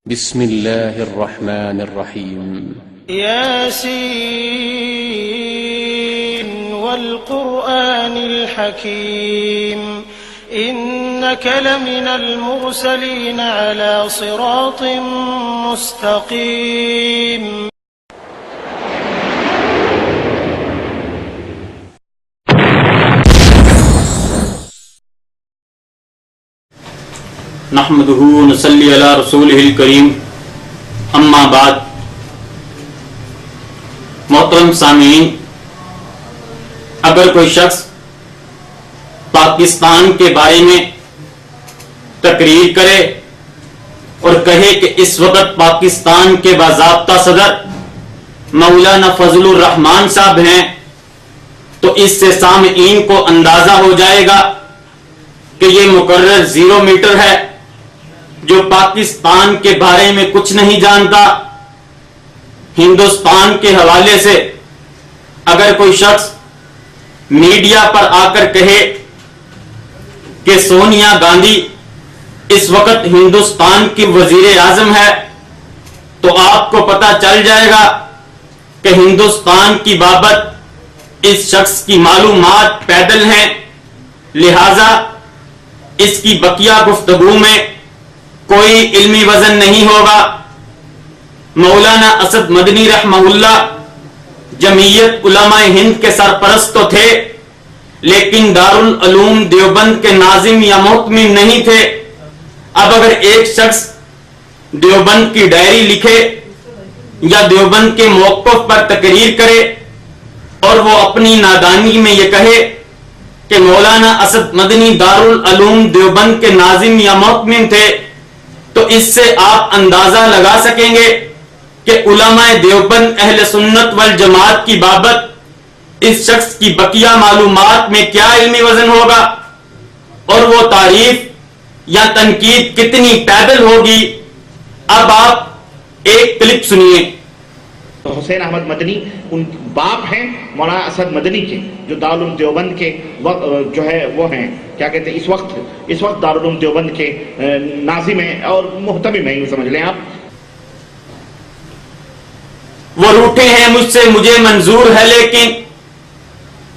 بسم الله الرحمن الرحيم ياسين والقرآن الحكيم إنك لمن المرسلين على صراط مستقيم. نحمده ونصلي على رسوله الكريم اما بعد. محترم سامعین، اگر کوئی شخص پاکستان کے بارے میں تقریر کرے اور کہے کہ اس وقت پاکستان کے باضابطہ صدر مولانا فضل الرحمان صاحب ہیں، تو اس سے سامعین کو اندازہ ہو جائے گا کہ یہ مقرر 0 میٹر ہے جو پاکستان کے بارے میں کچھ نہیں جانتا. ہندوستان کے حوالے سے اگر کوئی شخص میڈیا پر آ کر کہے کہ سونیا گاندھی اس وقت ہندوستان کی وزیر اعظم ہے، تو آپ کو پتہ چل جائے گا کہ ہندوستان کی بابت اس شخص کی معلومات پیدل ہیں، لہذا اس کی بقیہ گفتگو میں کوئی علمی وزن نہیں ہوگا. مولانا اسد مدنی رحمہ اللہ جمعیت علماء ہند کے سرپرست تو تھے، لیکن دارالعلوم دیوبند کے ناظم یا محتمم نہیں تھے. اب اگر ایک شخص دیوبند کی ڈائری لکھے یا دیوبند کے موقف پر تقریر کرے اور وہ اپنی نادانی میں یہ کہے کہ مولانا اسد مدنی دارالعلوم دیوبند کے ناظم یا محتمم تھے، تو اس سے آپ اندازہ لگا سکیں گے کہ علماء دیوبند اہل سنت والجماعت کی بابت اس شخص کی بقیہ معلومات میں کیا علمی وزن ہوگا اور وہ تعریف یا تنقید کتنی پیدل ہوگی. اب آپ ایک کلپ سنیے. حسین احمد مدنی ان باپ ہیں مولانا اسد مدنی کے، جو دارالعلوم دیوبند کے جو ہے وہ ہیں، کیا کہتے ہیں، اس وقت دارالعلوم دیوبند کے ناظم ہیں اور محتمم ہیں، یہ سمجھ لیں آپ. وہ روٹھے ہیں مجھ سے مجھے منظور ہے لیکن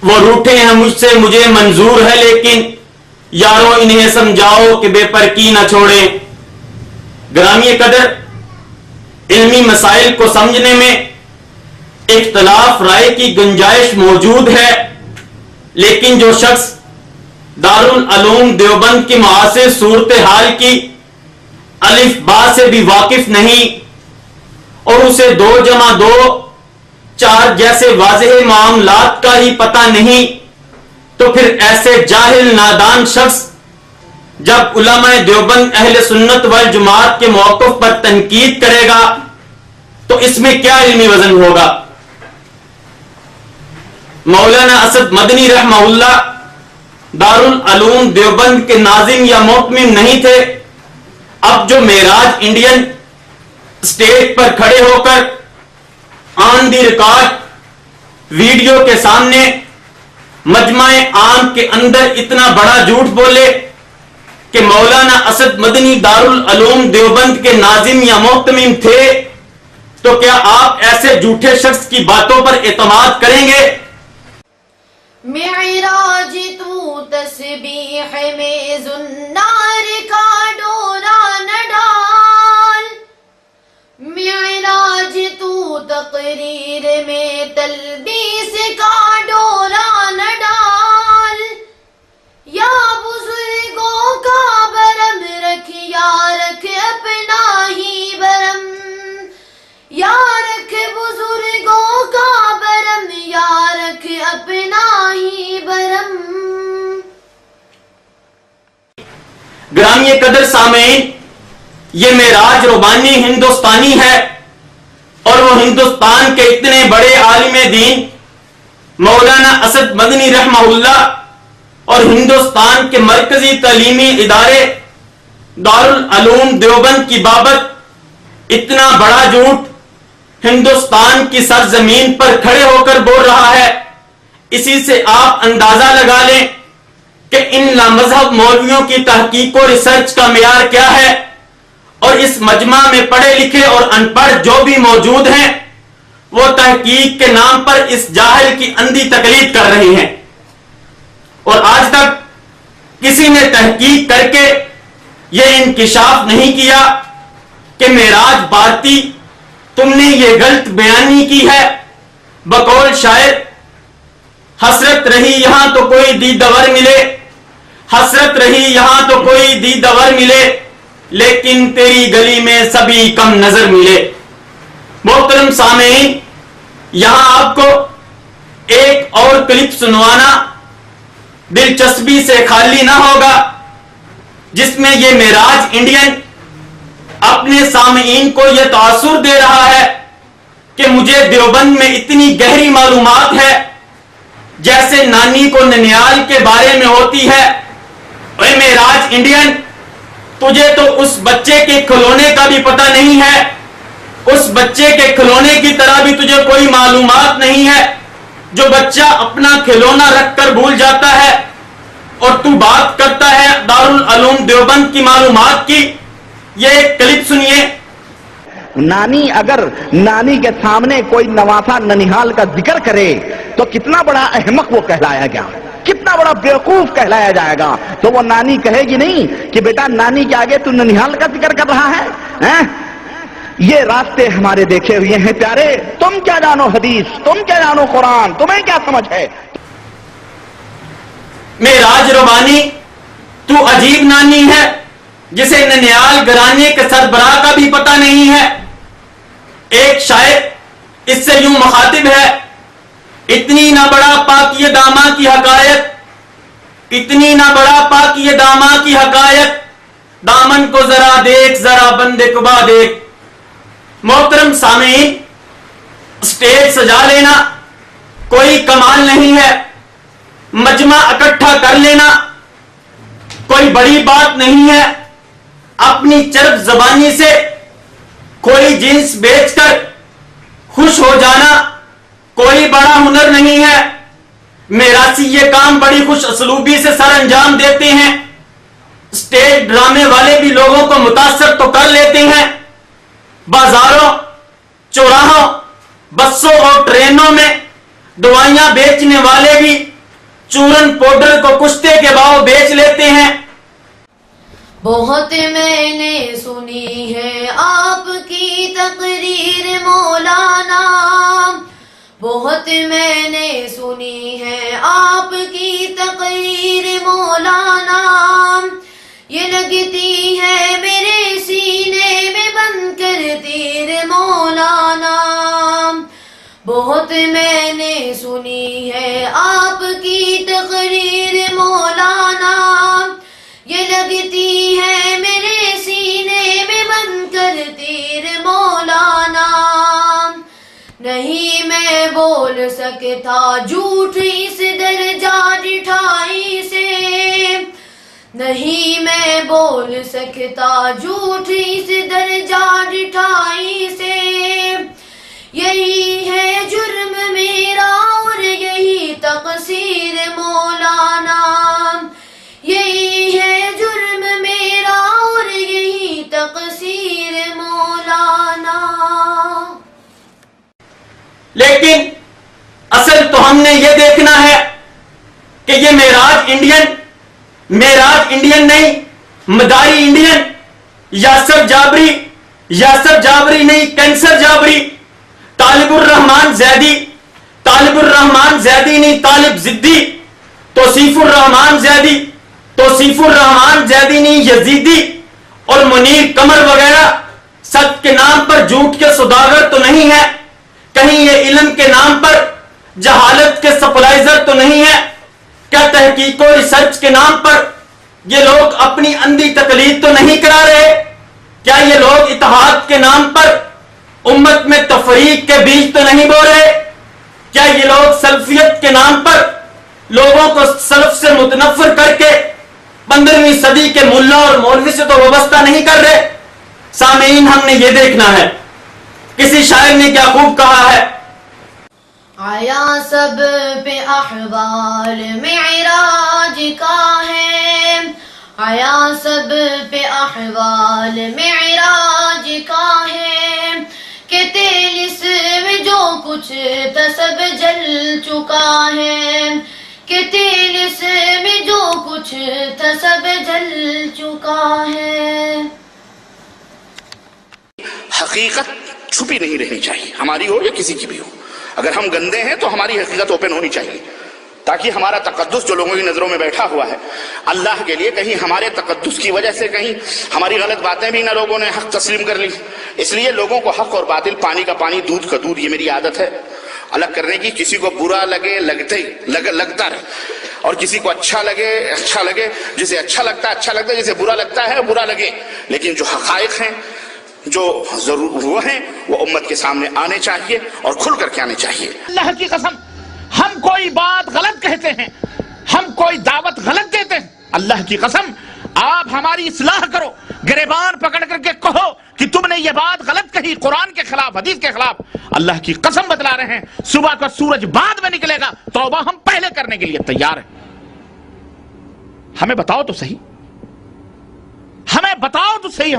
وہ روٹھے ہیں مجھ سے مجھے منظور ہے لیکن یارو انہیں سمجھاؤ کہ بے پرکی نہ چھوڑیں. گرامی قدر، علمی مسائل کو سمجھنے میں اختلاف رائے کی گنجائش موجود ہے، لیکن جو شخص دارالعلوم دیوبند کی معاصر صورتحال کی الف با سے بھی واقف نہیں اور اسے 2+2=4 جیسے واضح معاملات کا ہی پتہ نہیں، تو پھر ایسے جاہل نادان شخص جب علماء دیوبند اہل سنت والجماعت کے موقف پر تنقید کرے گا تو اس میں کیا علمی وزن ہوگا. مولانا اسد مدنی رحمہ اللہ دارالعلوم دیوبند کے ناظم یا محتمم نہیں تھے. اب جو معراج انڈین اسٹیج پر کھڑے ہو کر آن دی ریکارڈ ویڈیو کے سامنے مجمع عام کے اندر اتنا بڑا جھوٹ بولے کہ مولانا اسد مدنی دارالعلوم دیوبند کے ناظم یا محتمم تھے، تو کیا آپ ایسے جھوٹے شخص کی باتوں پر اعتماد کریں گے؟ معراج تو تسبیح میں زنار کا ڈورا نہ ڈال، معراج تو تقریر میں تلبیس کا ڈورا نہ ڈال. یا بزرگوں کا برم رکھ، یا رکھ اپنا ہی برم، یا رکھ بزرگوں کا برم، یا رکھ اپنا ہی برم. گرامی قدر سامعین، یہ معراج ربانی ہندوستانی ہے اور وہ ہندوستان کے اتنے بڑے عالم دین مولانا اسد مدنی رحمہ اللہ اور ہندوستان کے مرکزی تعلیمی ادارے دارالعلوم دیوبند کی بابت اتنا بڑا جھوٹ ہندوستان کی سرزمین پر کھڑے ہو کر بول رہا ہے. اسی سے آپ اندازہ لگا لیں کہ ان لامذہب مولویوں کی تحقیق و ریسرچ کا معیار کیا ہے اور اس مجمع میں پڑھے لکھے اور ان پڑھ جو بھی موجود ہیں وہ تحقیق کے نام پر اس جاہل کی اندھی تقلید کر رہے ہیں، اور آج تک کسی نے تحقیق کر کے یہ انکشاف نہیں کیا کہ معراج بھارتی تم نے یہ غلط بیانی کی ہے۔ بقول شاعر، حسرت رہی یہاں تو کوئی دیدور ملے، حسرت رہی یہاں تو کوئی دیدور ملے، لیکن تیری گلی میں سبھی کم نظر ملے۔ محترم سامعین، یہاں آپ کو ایک اور کلپ سنوانا دلچسپی سے خالی نہ ہوگا، جس میں یہ معراج انڈین اپنے سامعین کو یہ تاثر دے رہا ہے کہ مجھے دیوبند میں اتنی گہری معلومات ہے جیسے نانی کو ننیال کے بارے میں ہوتی ہے۔ اے معراج انڈین، تجھے تو اس بچے کے کھلونے کا بھی پتہ نہیں ہے، اس بچے کے کھلونے کی طرح بھی تجھے کوئی معلومات نہیں ہے، جو بچہ اپنا کھلونا رکھ کر بھول جاتا ہے، اور تو بات کرتا ہے دارالعلوم دیوبند کی معلومات کی۔ یہ ایک کلپ سنیے۔ نانی اگر نانی کے سامنے کوئی نواسا ننیحال کا ذکر کرے تو کتنا بڑا احمق وہ کہلایا گیا، کتنا بڑا بیوقوف کہلایا جائے گا۔ تو وہ نانی کہے گی نہیں کہ بیٹا نانی کے آگے تو ننیحال کا ذکر کر رہا ہے۔ یہ راستے ہمارے دیکھے ہوئے ہیں پیارے، تم کیا جانو حدیث، تم کیا جانو قرآن، تمہیں کیا سمجھ ہے؟ معراج ربانی، تو عجیب نانی ہے جسے ننیال گھرانے کے سربراہ کا بھی پتہ نہیں ہے۔ ایک شاعر اس سے یوں مخاطب ہے، اتنی نہ بڑا پاکیہ داماں کی حقائق، اتنی نہ بڑا پاکیہ داماں کی حقائق، دامن کو ذرا دیکھ، ذرا بند قبا دیکھ۔ محترم سامعین، سٹیج سجا لینا کوئی کمال نہیں ہے، مجمع اکٹھا کر لینا کوئی بڑی بات نہیں ہے، اپنی چرب زبانی سے کوئی جنس بیچ کر خوش ہو جانا کوئی بڑا ہنر نہیں ہے۔ میراثی یہ کام بڑی خوش اسلوبی سے سر انجام دیتے ہیں، سٹیج ڈرامے والے بھی لوگوں کو متاثر تو کر لیتے ہیں، بازاروں، چوراہوں، بسوں اور ٹرینوں میں دوائیاں بیچنے والے بھی چورن پاؤڈر کو کشتے کے بھاؤ بیچ لیتے ہیں۔ بہت میں نے سنی ہے آپ کی تقریر مولانا، بہت میں نے سنی ہے آپ کی تقریر مولانا، یہ لگتی ہے میرے سینے میں بند کر تیر مولانا۔ بہت میں نے سنی ہے آپ کی تقریر مولانا، یہ لگتی ہے میرے سینے میں بند کر تیر مولانا۔ نہیں میں بول سکتا جھوٹ اس درجہ ڈٹھائی سے، نہیں میں بول سکتا جھوٹ اس درجہ ڈٹھائی سے، یہی ہے جرم میرا اور یہی تقصیر مولانا، یہی ہے جرم میرا اور یہی تقصیر مولانا۔ لیکن اصل تو ہم نے یہ دیکھنا ہے کہ یہ معراج انڈین نہیں، مداری انڈین، یاسر جابری نہیں، کینسر جابری، طالب الرحمان زیدی نہیں، طالب زدی، توصیف الرحمان زیدی نہیں، یزیدی اور منیر قمر وغیرہ سچ کے نام پر جھوٹ کے سوداگر تو نہیں ہے، کہیں یہ علم کے نام پر جہالت کے سپلائزر تو نہیں ہے، کیا تحقیق و ریسرچ کے نام پر یہ لوگ اپنی اندھی تقلید تو نہیں کرا رہے؟ کیا یہ لوگ اتحاد کے نام پر امت میں تفریق کے بیج تو نہیں بو رہے؟ کیا یہ لوگ سلفیت کے نام پر لوگوں کو سلف سے متنفر کر کے 15ویں صدی کے ملا اور مولوی سے تو وابستہ نہیں کر رہے؟ سامعین، ہم نے یہ دیکھنا ہے۔ کسی شاعر نے کیا خوب کہا ہے، آیا سب پہ احوال معراج کا ہے، آیا سب پہ احوال معراج کا ہے کہ تیلس میں جو کچھ تھا سب جل چکا ہے کہ تیلس میں جو کچھ تھا سب جل چکا ہے. حقیقت چھپی نہیں رہنی چاہیے، ہماری ہو یا کسی کی بھی ہو. اگر ہم گندے ہیں تو ہماری حقیقت اوپن ہونی چاہیے، تاکہ ہمارا تقدس جو لوگوں کی نظروں میں بیٹھا ہوا ہے اللہ کے لیے، کہیں ہمارے تقدس کی وجہ سے کہیں ہماری غلط باتیں بھی نہ لوگوں نے حق تسلیم کر لی. اس لیے لوگوں کو حق اور باطل، پانی کا پانی دودھ کا دودھ، یہ میری عادت ہے الگ کرنے کی. کسی کو برا لگے لگتا رہے، اور کسی کو اچھا لگے، جسے اچھا لگتا ہے، جسے برا لگتا ہے برا لگے. لیکن جو حقائق ہیں، جو ضرور وہ ہیں، وہ امت کے سامنے آنے چاہیے اور کھل کر کے آنے چاہیے. اللہ کی قسم ہم کوئی بات غلط کہتے ہیں، ہم کوئی دعوت غلط دیتے ہیں، اللہ کی قسم آپ ہماری اصلاح کرو، گریبان پکڑ کر کے کہو کہ تم نے یہ بات غلط کہی، قرآن کے خلاف، حدیث کے خلاف. اللہ کی قسم بتلا رہے ہیں، صبح کا سورج بعد میں نکلے گا، توبہ ہم پہلے کرنے کے لیے تیار ہیں. ہمیں بتاؤ تو صحیح، ہمیں بتاؤ تو صحیح.